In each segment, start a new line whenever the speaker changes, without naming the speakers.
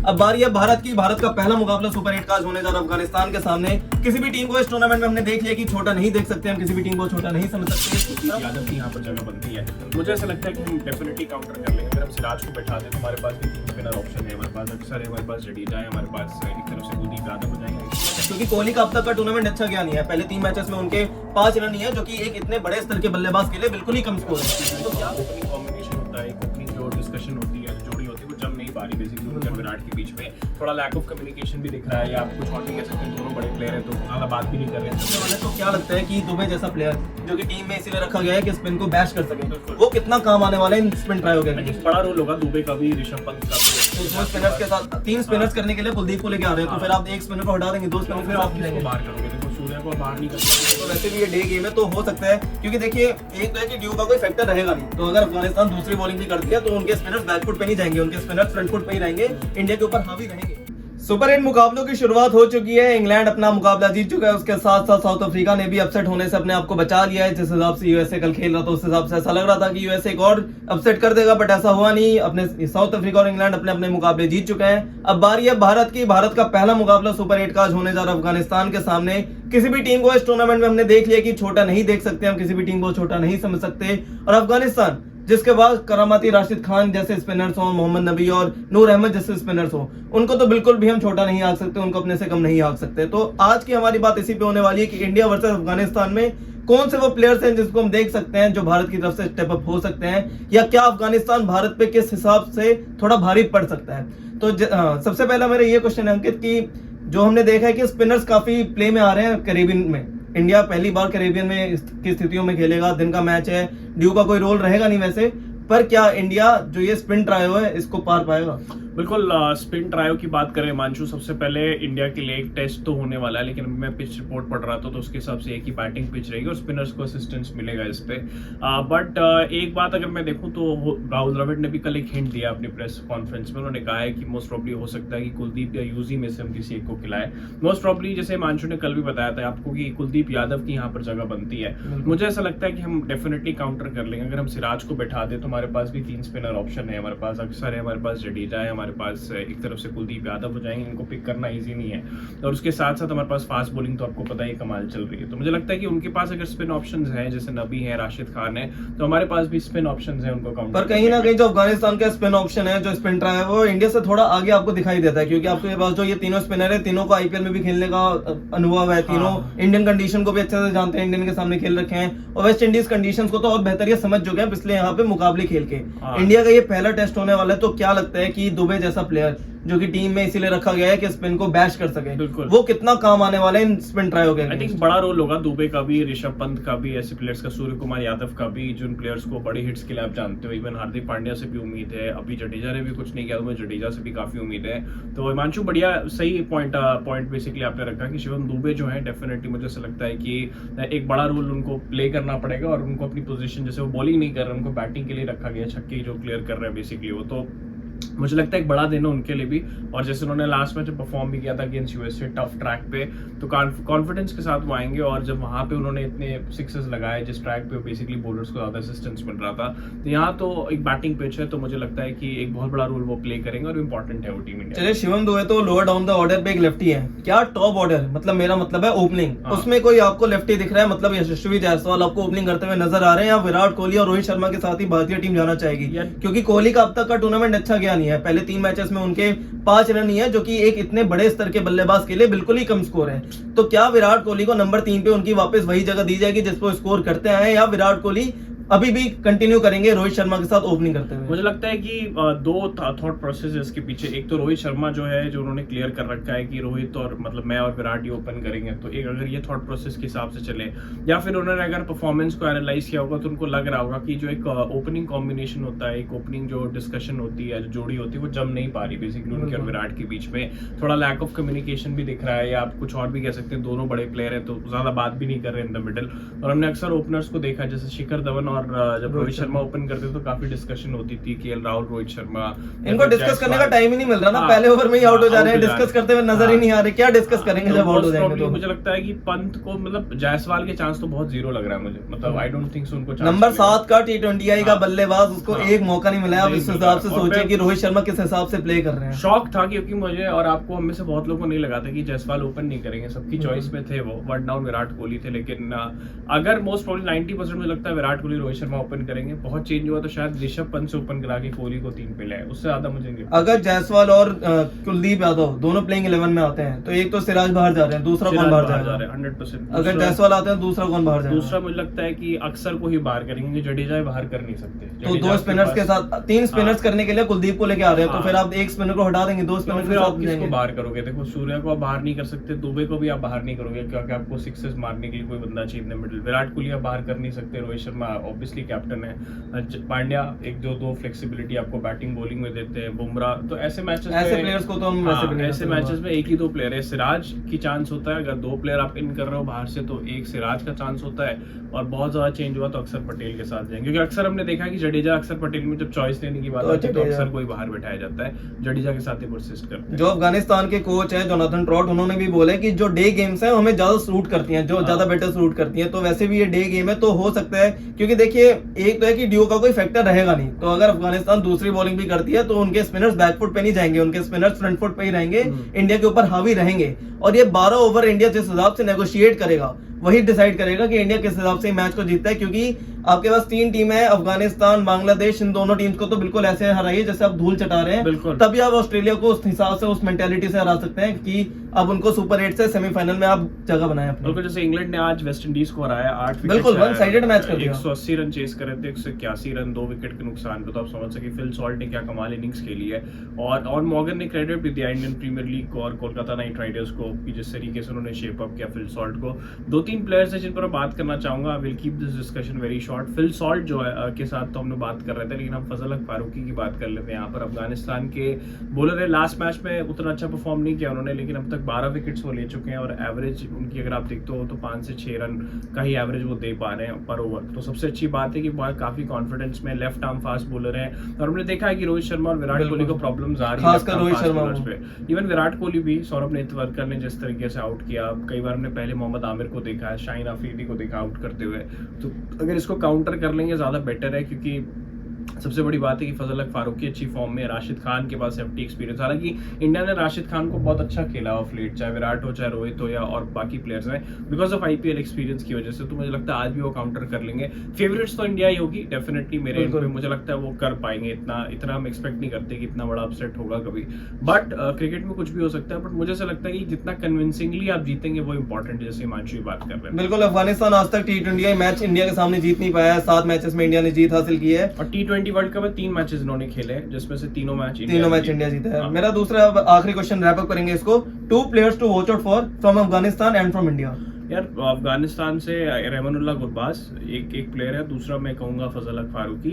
अब बारी है भारत की। भारत का पहला मुकाबला सुपर 8 का आज होने जा रहा है अफगानिस्तान के सामने। किसी भी टीम को इस टूर्नामेंट में हमने देख लिया कि छोटा नहीं देख सकते, हम किसी भी टीम को छोटा नहीं समझ सकते।
यादव की यहाँ पर जगह बनती है। मुझे ऐसा लगता है कि हम डेफिनेटली काउंटर कर लेंगे। अगर हम सिराज को बैठा दें तो हमारे पास भी 3 स्पिनर ऑप्शन है, हमारे पास अक्सर है, हमारे पास जडेजा है, हमारे पास एक तरफ से कुलदीप यादव हो जाएंगे।
क्योंकि कोहली का अब तक का टूर्नामेंट अच्छा गया नहीं है। पहले 3 मैचेस में उनके 5 रन ही है, जो कि एक इतने बड़े स्तर के बल्लेबाज के लिए बिल्कुल ही कम स्कोर है।
तो क्या ओपनिंग कॉम्बिनेशन होता है, ओपनिंग जो डिस्कशन होती है, जो जोड़ी होती है, वो जम नहीं पा रही बेसिकली उनके और विराट के बीच में। थोड़ा लैक ऑफ कम्युनिकेशन भी दिख रहा है, या आप कुछ और भी कह सकते हैं। दोनों बड़े प्लेयर हैं तो ज़्यादा बात भी नहीं कर रहे हैं।
तो क्या लगता है कि दुबे जैसा प्लेयर जो कि टीम में इसीलिए रखा गया है कि स्पिन को बैश कर सके, वो कितना काम आने वाला है इन स्पिन ट्रायो के?
बड़ा रोल होगा दुबे का भी, ऋषभ पंत का भी।
तो 2 स्पिनर्स के साथ 3 स्पिनर्स करने के लिए कुलदीप को लेके आ रहे हैं, तो फिर आप एक स्पिनर को हटा देंगे, 2 स्पिनर
फिर आप किसको बाहर करोगे? देखो सूर्या को बाहर नहीं कर सकते।
तो वैसे भी ये डे गेम है, तो हो सकता है, क्योंकि देखिए एक तो है कि ड्यू का कोई फैक्टर रहेगा नहीं। तो अगर अफगानिस्तान दूसरी बॉलिंग भी करती है तो उनके स्पिनर्स बैक फुट पे नहीं जाएंगे, उनके स्पिनर्स फ्रंट फुट पे ही रहेंगे, इंडिया के ऊपर हावी रहेंगे। सुपर 8 मुकाबलों की शुरुआत हो चुकी है। इंग्लैंड अपना मुकाबला जीत चुका है, उसके साथ साथ साउथ अफ्रीका ने भी अपसेट होने से अपने आप को बचा लिया है। जिस हिसाब से यूएसए कल खेल रहा था उस हिसाब से ऐसा लग रहा था कि यूएसए एक और अपसेट कर देगा, बट ऐसा हुआ नहीं। अपने साउथ अफ्रीका और इंग्लैंड अपने अपने मुकाबले जीत चुके हैं। अब बारी है भारत की। भारत का पहला मुकाबला सुपर 8 का आज होने जा रहा है अफगानिस्तान के सामने। किसी भी टीम को इस टूर्नामेंट में हमने देख लिया कि छोटा नहीं देख सकते, हम किसी भी टीम को छोटा नहीं समझ सकते। और अफगानिस्तान जिसके बाद करामाती राशिद खान जैसे स्पिनर्स हो, मोहम्मद नबी और नूर अहमद जैसे स्पिनर्स हो, उनको तो बिल्कुल भी हम छोटा नहीं आंक सकते, उनको अपने से कम नहीं आंक सकते। तो आज की हमारी बात इसी पे होने वाली है कि इंडिया वर्सेस अफगानिस्तान में कौन से वो प्लेयर्स हैं जिसको हम देख सकते हैं जो भारत की तरफ से स्टेप अप हो सकते हैं, या क्या अफगानिस्तान भारत पे किस हिसाब से थोड़ा भारी पड़ सकता है। तो सबसे पहला मेरा ये क्वेश्चन है अंकित कि जो हमने देखा है कि स्पिनर्स काफी प्ले में आ रहे हैं कैरेबियन में। इंडिया पहली बार कैरेबियन में की स्थितियों में खेलेगा, दिन का मैच है, ड्यू का कोई रोल रहेगा नहीं वैसे, पर क्या इंडिया जो ये स्पिन ट्रायो है इसको पार पाएगा?
बिल्कुल। स्पिन ट्रायो की बात करें मानशू, सबसे पहले इंडिया के लिए एक टेस्ट तो होने वाला है, लेकिन मैं पिच रिपोर्ट पढ़ रहा था तो उसके हिसाब से एक ही बैटिंग पिच रहेगी और स्पिनर्स को असिस्टेंस मिलेगा इस पे। बट एक बात अगर मैं देखूं तो राहुल द्रविड़ ने भी कल एक हिंट दिया अपनी प्रेस कॉन्फ्रेंस में। उन्होंने कहा है कि मोस्ट प्रॉब्ली हो सकता है कि कुलदीप या यूजी में से हम किसी एक को खिलाए। मोस्ट प्रॉब्ली जैसे मानशू ने कल भी बताया था आपको कि कुलदीप यादव की यहाँ पर जगह बनती है। मुझे ऐसा लगता है कि हम डेफिनेटली काउंटर कर लेंगे। अगर हम सिराज को बैठा दें तो हमारे पास भी 3 स्पिनर ऑप्शन है, हमारे पास अक्सर है, हमारे पास जडेजा है, हमारे पास एक तरफ से कुलदीप यादव हो जाएंगे। इनको पिक करना इजी नहीं है, और उसके साथ साथ हमारे पास फास्ट बॉलिंग तो आपको पता ही कमाल चल रही है। तो मुझे लगता है कि उनके पास अगर स्पिन ऑप्शंस हैं, जैसे नबी है, राशिद खान है, तो हमारे पास भी स्पिन ऑप्शंस हैं, उनको काउंटर।
पर कहीं ना कहीं जो अफगानिस्तान का स्पिन ऑप्शन है, जो स्पिन ट्राई है, वो इंडिया से थोड़ा आगे आपको दिखाई देता है, क्योंकि आपके पास जो ये तीनों स्पिनर है, तीनों को आईपीएल में भी खेलने का अनुभव है, तीनों इंडियन कंडीशन को भी अच्छे से जानते हैं, इंडियन के सामने खेल रखे हैं, और वेस्ट इंडीज कंडीशंस को तो और बेहतर समझ चुके हैं पिछले यहाँ पे मुकाबले खेल के। इंडिया का ये पहला टेस्ट होने वाला है, तो क्या लगता है कि दुबे जैसा प्लेयर जो कि टीम में इसीलिए रखा गया है कि स्पिन को बैश कर सके, वो कितना काम आने वाला है इन स्पिन ट्रायो के?
आई थिंक बड़ा रोल होगा दुबे का भी, ऋषभ पंत का भी, ऐसे प्लेयर्स का, सूर्य कुमार यादव का भी, जिन प्लेयर्स को बड़े हिट्स के लिए आप जानते हो। इवन हार्दिक पांड्या से भी उम्मीद है, अभी जडेजा ने भी कुछ नहीं किया तो मैं जडेजा से भी काफी उम्मीद है। तो हिमांशु बढ़िया सही पॉइंट बेसिकली आपने रखा कि शिवम दुबे जो है डेफिनेटली मुझे ऐसा लगता है कि एक बड़ा रोल उनको प्ले करना पड़ेगा, और उनको अपनी पोजीशन, जैसे वो बॉलिंग नहीं कर रहे, उनको बैटिंग के लिए रखा गया, छक्के जो क्लियर कर रहे हैं बेसिकली वो, तो मुझे लगता है एक बड़ा दिन है उनके लिए भी। और जैसे उन्होंने लास्ट मैच परफॉर्म भी किया था अगेंस्ट यूएसए टफ ट्रैक पे, तो कॉन्फिडेंस के साथ वो आएंगे। और जब वहां पे उन्होंने इतने सिक्सेस लगाए जिस ट्रैक पे बेसिकली बॉलर्स को ज्यादा असिस्टेंस मिल रहा था, तो यहाँ तो एक बैटिंग पिच है, तो मुझे लगता है कि एक बहुत बड़ा रोल वो प्ले करेंगे और इंपॉर्टेंट है वो टीम इंडिया।
चलिए, शिवम दुबे तो लोअर डाउन द ऑर्डर पे एक लेफ्टी है, क्या टॉप ऑर्डर, मतलब मेरा मतलब है ओपनिंग, उसमें कोई आपको लेफ्टी दिख रहा है? मतलब यशस्वी जायसवाल आपको ओपनिंग करते हुए नजर आ रहे हैं, या विराट कोहली और रोहित शर्मा के साथ ही भारतीय टीम जाना चाहेगी? क्योंकि कोहली का अब तक का टूर्नामेंट अच्छा गया नहीं है, पहले 3 मैचेस में उनके 5 रन ही है, जो कि एक इतने बड़े स्तर के बल्लेबाज के लिए बिल्कुल ही कम स्कोर है। तो क्या विराट कोहली को नंबर 3 पे उनकी वापस वही जगह दी जाएगी जिस पर स्कोर करते हैं, या विराट कोहली अभी भी कंटिन्यू करेंगे रोहित शर्मा के साथ ओपनिंग करते हुए?
मुझे लगता है कि 2 थॉट प्रोसेस है इसके पीछे। एक तो रोहित शर्मा जो है, जो उन्होंने क्लियर कर रखा है कि रोहित और मतलब मैं और विराट ही ओपन करेंगे, तो एक अगर ये थॉट प्रोसेस के हिसाब से चले, या फिर उन्होंने अगर परफॉर्मेंस को एनालाइज किया होगा तो उनको लग रहा होगा कि जो एक ओपनिंग कॉम्बिनेशन होता है, एक ओपनिंग जो डिस्कशन होती है, जो जोड़ी होती है, वो जम नहीं पा रही बेसिकली उनके और विराट के बीच में। थोड़ा लैक ऑफ कम्युनिकेशन भी दिख रहा है, या आप कुछ और भी कह सकते हैं, दोनों बड़े प्लेयर हैं तो ज्यादा बात भी नहीं कर रहे इन द मिडल। और हमने अक्सर ओपनर्स को देखा, जैसे शिखर धवन और जब रोहित शर्मा ओपन करते तो काफी डिस्कशन होती थी कि राहुल, रोहित शर्मा,
इनको डिस्कस करने का टाइम ही नहीं मिल रहा ना, पहले ओवर में ही आउट हो जा रहे हैं, डिस्कस करते हुए नजर ही नहीं आ रहे, क्या डिस्कस करेंगे जब आउट हो जाएंगे तो।
मुझे लगता है कि पंत को मतलब जायसवाल के चांस तो बहुत जीरो लग रहा है मुझे, मतलब आई डोंट थिंक सो उनको
नंबर 7 का T20I का बल्लेबाज, उसको एक मौका नहीं मिला। अब इस हिसाब से सोचे कि रोहित शर्मा किस हिसाब से प्ले कर रहे हैं।
शौक था क्योंकि मुझे और आपको, हम में से बहुत लोगों को नहीं लगा था कि जायसवाल ओपन नहीं करेंगे, सबकी चॉइस में थे वो, वन डाउन विराट कोहली थे, लेकिन अगर मोस्ट प्रोबेबली 90% मुझे लगता है विराट कोहली, रोहित शर्मा ओपन करेंगे। बहुत चेंज हुआ तो शायद ऋषभ पंत से ओपन करा के कोहली को 3 पे ले आए, उससे ज्यादा मुझे नहीं।
अगर जायसवाल और कुलदीप यादव दोनों प्लेइंग 11 में आते हैं तो एक तो सिराज बाहर जा रहे हैं, दूसरा कौन बाहर जा रहा है?
100%।
अगर जायसवाल आते हैं दूसरा कौन बाहर जाएगा?
दूसरा मुझे लगता है कि अक्सर को ही बाहर करेंगे, जडेजा बाहर कर नहीं सकते।
तो 2 स्पिनर्स के साथ 3 स्पिनर्स करने के लिए कुलदीप को लेके आ रहे हैं, तो फिर आप एक स्पिनर को हटा देंगे, 2 स्पिनर
फिर आप किसको बाहर करोगे? देखो, सूर्या को आप बाहर नहीं कर सकते, दुबे को भी आप बाहर नहीं करोगे क्योंकि आपको सिक्सेस मारने के लिए कोई बंदा चाहिए इन मिडिल। विराट कोहली आप बाहर कर नहीं सकते, रोहित शर्मा ऑब्वियसली कैप्टन है, पांड्या एक दो फ्लेक्सिबिलिटी आपको बैटिंग बॉलिंग में देते हैं, बुमराह, तो ऐसे मैचेस
ऐसे प्लेयर्स को तो हम
ऐसे मैचेस में एक ही 2 प्लेयर है। सिराज की चांस होता है, अगर 2 प्लेयर आप इन कर रहे हो बाहर से तो एक सिराज का चांस होता है, और बहुत ज्यादा चेंज हुआ तो अक्षर पटेल के साथ जाएंगे, क्योंकि अक्सर हमने देखा कि जडेजा अक्षर पटेल में जब चॉइस लेने की बात आती है तो अक्सर कोई बाहर बैठाया जाता है, जडेजा के साथ ही परसिस्ट करते हैं।
जो अफगानिस्तान के कोच है जोनाथन ट्रॉट, उन्होंने भी बोला कि जो डे गेम्स है हमें ज्यादा सूट करती हैं, जो ज्यादा बेटर सूट करती हैं, तो वैसे भी ये डे गेम है तो हो सकता है, क्योंकि देखिए एक तो है कि ड्यू का कोई फैक्टर रहेगा नहीं, तो अगर अफगानिस्तान दूसरी बॉलिंग भी करती है तो उनके स्पिनर्स बैकफुट पे नहीं जाएंगे, उनके स्पिनर्स फ्रंट फुट पे ही रहेंगे, इंडिया के ऊपर हावी रहेंगे, और ये 12 ओवर इंडिया जिस हिसाब से नेगोशिएट करेगा वही डिसाइड करेगा कि इंडिया किस हिसाब से मैच को जीतता है, क्योंकि आपके पास 3 टीम है, अफगानिस्तान, बांग्लादेश, इन दोनों टीम्स को तो बिल्कुल ऐसे हराइए जैसे आप धूल चटा रहे हैं, तभी आप ऑस्ट्रेलिया को उस हिसाब से, उस मेंटालिटी से हरा सकते हैं कि अब उनको सुपर 8 से सेमीफाइनल में आप जगह बनाए अपनी।
बिल्कुल, जैसे इंग्लैंड ने आज वेस्ट इंडीज को हराया, 8 विकेट,
बिल्कुल वन साइडेड मैच कर दिया,
180 रन चेस करे थे, 181 रन 2 विकेट के नुकसान पे, तो आप समझ सके फिल सॉल्ट ने क्या कमाल इनिंग्स खेली है। और मॉर्गन ने क्रेडिट भी दिया इंडियन प्रीमियर लीग को और कोलकाता नाइट राइडर्स को कि जिस तरीके से उन्होंने शेप अप किया फिल सॉल्ट को। 2-3 प्लेयर्स हैं जिन पर बात करना चाहूंगा, will keep this discussion very short. Phil Salt जो है के साथ तो हमने बात कर रहे थे, लेकिन हम फजल हक फारूकी की बात कर लेते हैं। यहाँ पर अफगानिस्तान के बॉलर है, लास्ट मैच में उतना अच्छा परफॉर्म नहीं किया उन्होंने, लेकिन अब तक 12 विकेट्स वो ले चुके हैं, और एवरेज उनकी अगर आप देखते हो तो 5 से 6 रन का ही एवरेज वो दे पा रहे हैं पर ओवर। तो सबसे अच्छी बात है कि काफी कॉन्फिडेंस में लेफ्ट आर्म फास्ट बॉलर है, और हमने देखा है कि रोहित शर्मा और विराट कोहली को प्रॉब्लम्स आ रही है,
खासकर रोहित शर्मा पे।
इवन विराट कोहली भी, सौरभ नेतवरकर ने जिस तरीके से आउट किया, कई बार हमने पहले मोहम्मद आमिर को देखा है, शाहीन अफरीदी को देखा आउट करते हुए, तो अगर इसको काउंटर कर लेंगे ज्यादा बेटर है, क्योंकि सबसे बड़ी बात है कि फजल हक फारूकी अच्छी फॉर्म में, राशिद खान के पास एफटी एक्सपीरियंस, हालांकि इंडिया ने राशिद खान को बहुत अच्छा खेला ऑफ लेट, चाहे विराट हो चाहे रोहित हो या और बाकी प्लेयर्स हैं, बिकॉज ऑफ आईपीएल एक्सपीरियंस की वजह से, तो मुझे लगता है आज भी वो काउंटर कर लेंगे। फेवरेट्स तो इंडिया ही होगी डेफिनेटली मेरे, मुझे लगता है वो कर पाएंगे, इतना हम एक्सपेक्ट नहीं करते कि इतना बड़ा अपसेट होगा कभी, बट क्रिकेट में कुछ भी हो सकता है, बट मुझे ऐसा लगता है कि जितना कन्विंसिंगली आप जीतेंगे वो इंपॉर्टेंट है, जैसे हिमांशु की बात कर रहे हैं।
बिल्कुल, अफगानिस्तान आज तक T20 मैच इंडिया के सामने जीत नहीं पाया है, 7 मैचेस में इंडिया ने जीत हासिल की है,
और T20 वर्ल्ड कप में 3 मैचेस इन्होंने खेले जिसमें से तीनों मैच
इंडिया जीता है। मेरा दूसरा आखिरी क्वेश्चन रैप अप करेंगे इसको, 2 players to watch out for from Afghanistan and from India.
यार अफगानिस्तान से रहमानुल्लाह गुरबाज एक प्लेयर है, दूसरा मैं कहूंगा फजल हक फारूकी।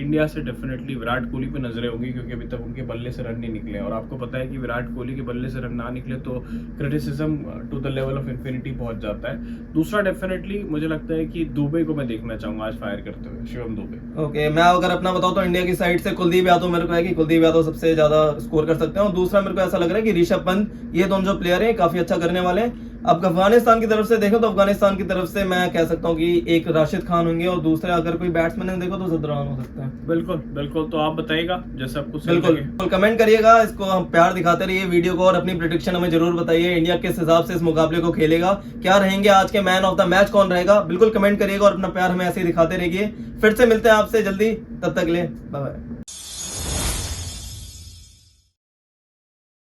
इंडिया से डेफिनेटली विराट कोहली पे नजरें होंगी, क्योंकि अभी तक उनके बल्ले से रन नहीं निकले, और आपको पता है कि विराट कोहली के बल्ले से रन ना निकले तो criticism to the level of infinity पहुंच जाता है। दूसरा डेफिनेटली मुझे लगता है कि दुबे को मैं देखना चाहूंगा आज फायर करते हुए, शिवम दुबे।
ओके, मैं अगर अपना बताऊं तो इंडिया की साइड से कुलदीप यादव मेरे को है कि कुलदीप यादव सबसे ज्यादा स्कोर कर सकते हैं, और दूसरा मेरे को ऐसा लग रहा है कि ऋषभ पंत, ये दोनों जो प्लेयर हैं काफी अच्छा करने वाले हैं। अब अफगानिस्तान की तरफ से देखो तो अफगानिस्तान की तरफ से मैं कह सकता हूँ कि एक राशिद खान होंगे, और दूसरे अगर कोई बैट्समैन देखो तो जदरान हो सकता है।
बिल्कुल बिल्कुल, तो आप बताइएगा जैसे आपको
बिल्कुल कमेंट करिएगा, इसको हम प्यार दिखाते रहिए वीडियो को, और अपनी प्रेडिक्शन हमें जरूर बताइए, इंडिया किस हिसाब से इस मुकाबले को खेलेगा, क्या रहेंगे आज के मैन ऑफ द मैच, कौन रहेगा, बिल्कुल कमेंट करिएगा और अपना प्यार हमें ऐसे ही दिखाते रहिए। फिर से मिलते हैं आपसे जल्दी, तब तक ले बाय बाय।